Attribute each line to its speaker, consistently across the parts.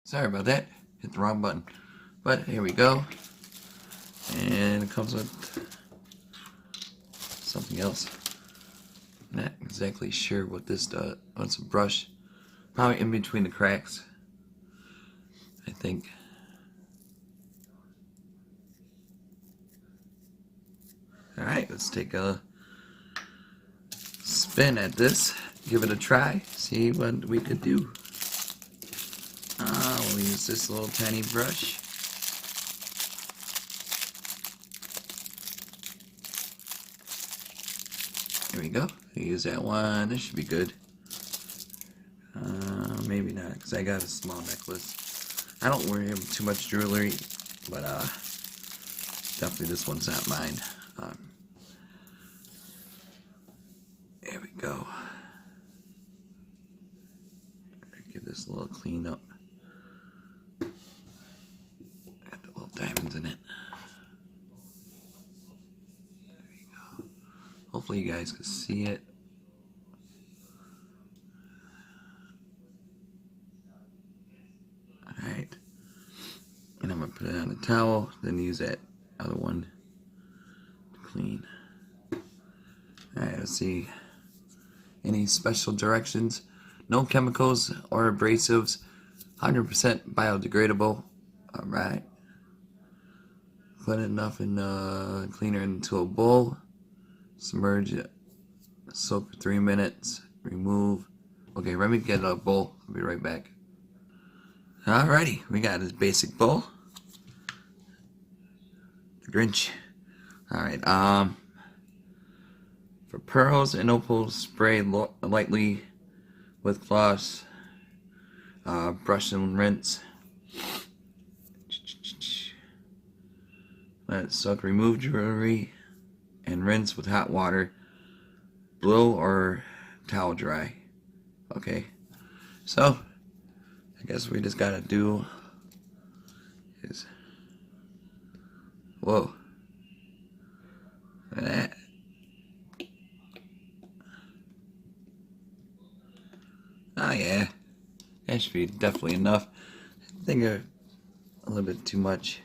Speaker 1: Sorry about that. Hit the wrong button. But here we go. And it comes with something else. Not exactly sure what this does. Oh, it's a brush. Probably in between the cracks, I think. Alright, let's take a spin at this. Give it a try. See what we could do. We'll use this little tiny brush. Here we go. Use that one. This should be good. Maybe not, because I got a small necklace. I don't wear too much jewelry, but definitely this one's not mine. There we go. Give this a little clean up. Got the little diamonds in it. There we go. Hopefully you guys can see it. Alright. And I'm going to put it on a towel, then use that other one to clean. Alright, let's see. Any special directions? No chemicals or abrasives. 100% biodegradable. Alright. Put enough in cleaner into a bowl. Submerge it. Soak for 3 minutes. Remove. Okay, let me get a bowl. I'll be right back. Alrighty, we got this basic bowl. The Grinch. Alright, for pearls and opals, spray lightly with floss. Brush and rinse. Let it soak. Remove jewelry and rinse with hot water. Blow or towel dry. Okay, so I guess we just gotta do is, whoa, look at that. Oh yeah, that should be definitely enough. I think a little bit too much.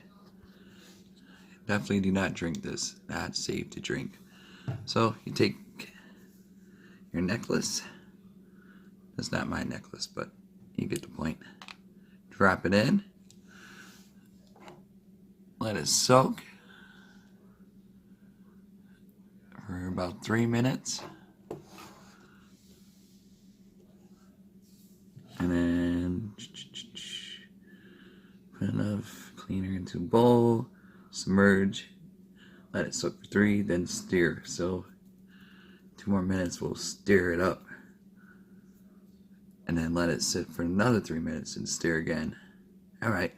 Speaker 1: Definitely do not drink this. Not safe to drink. So you take your necklace. That's not my necklace, but you get the point. Drop it in. Let it soak for about 3 minutes. And then put enough cleaner into a bowl. Submerge. Let it soak for 3, then stir. So 2 more minutes, we'll stir it up. And then let it sit for another 3 minutes and stir again. Alright,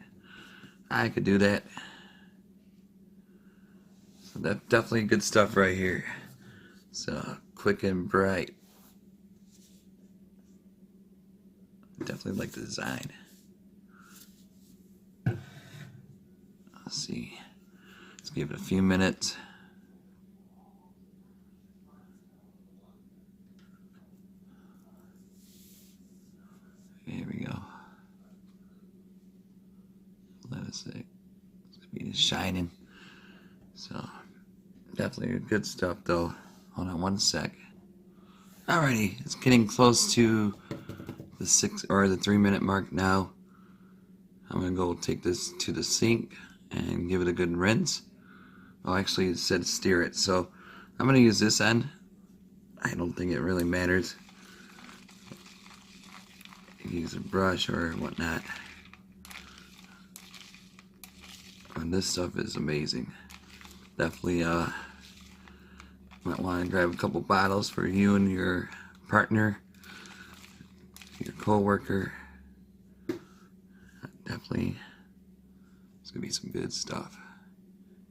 Speaker 1: I could do that. So that's definitely good stuff right here. So quick and bright. Definitely like the design. Let's see. Let's give it a few minutes. Here we go. Let us see. It's gonna be shining. So definitely good stuff though. Hold on one sec. Alrighty, it's getting close to the 3 minute mark now. I'm gonna go take this to the sink and give it a good rinse. Well, actually it said stir it, so I'm gonna use this end. I don't think it really matters. Use a brush or whatnot. And this stuff is amazing. Definitely might want to grab a couple bottles for you and your partner, your co-worker. Definitely it's gonna be some good stuff.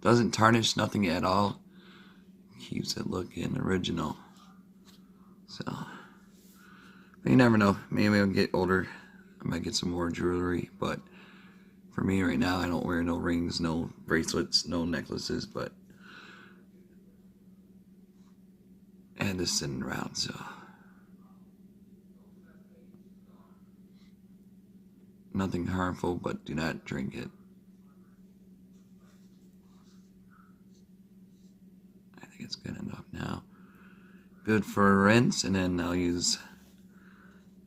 Speaker 1: Doesn't tarnish nothing at all. Keeps it looking original. So but you never know. Maybe I'll get older. I might get some more jewelry, but for me right now, I don't wear no rings, no bracelets, no necklaces, but I had this sitting around, so nothing harmful, but do not drink it. I think it's good enough now. Good for a rinse, and then I'll use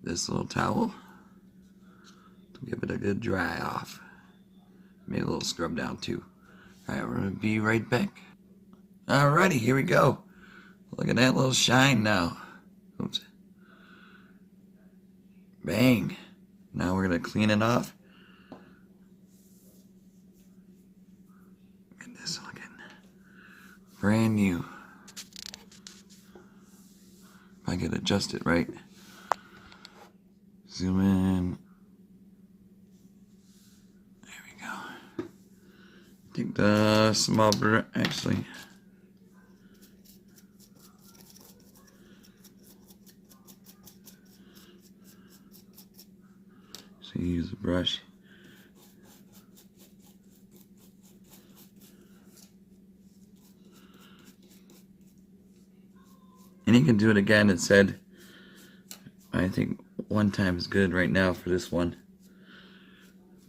Speaker 1: this little towel to give it a good dry off. Made a little scrub down too. Alright, we're going to be right back. Alrighty, here we go. Look at that little shine now. Oops. Bang. Now we're going to clean it off. Look at this looking brand new. If I could adjust it right. Zoom in. There we go. Take the small brush, actually. So you use a brush. And you can do it again. It said, I think one time is good right now for this one.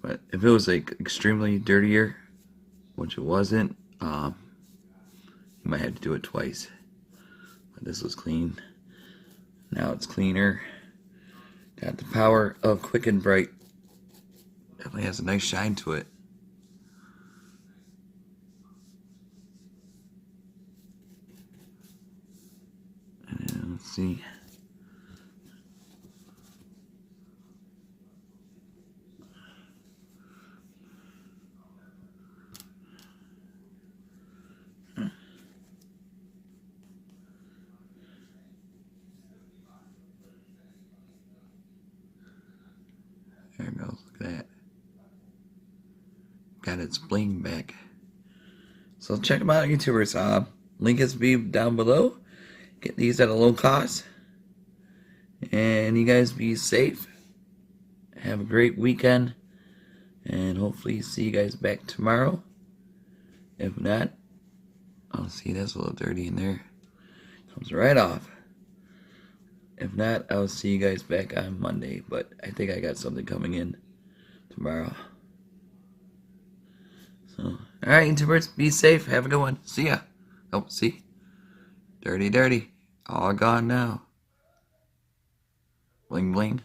Speaker 1: But if it was like extremely dirtier, which it wasn't, you might have to do it twice. But this was clean. Now it's cleaner. Got the power of Quick and Brite. Definitely has a nice shine to it. And let's see. There it goes. Look at that. Got its bling back. So check them out, YouTubers. Link is be down below. Get these at a low cost. And you guys be safe. Have a great weekend. And hopefully see you guys back tomorrow. If not, I'll see that's a little dirty in there. Comes right off. If not, I'll see you guys back on Monday. But I think I got something coming in tomorrow. So, alright, YouTubers, be safe. Have a good one. See ya. Oh, see? Dirty, dirty. All gone now. Bling, bling.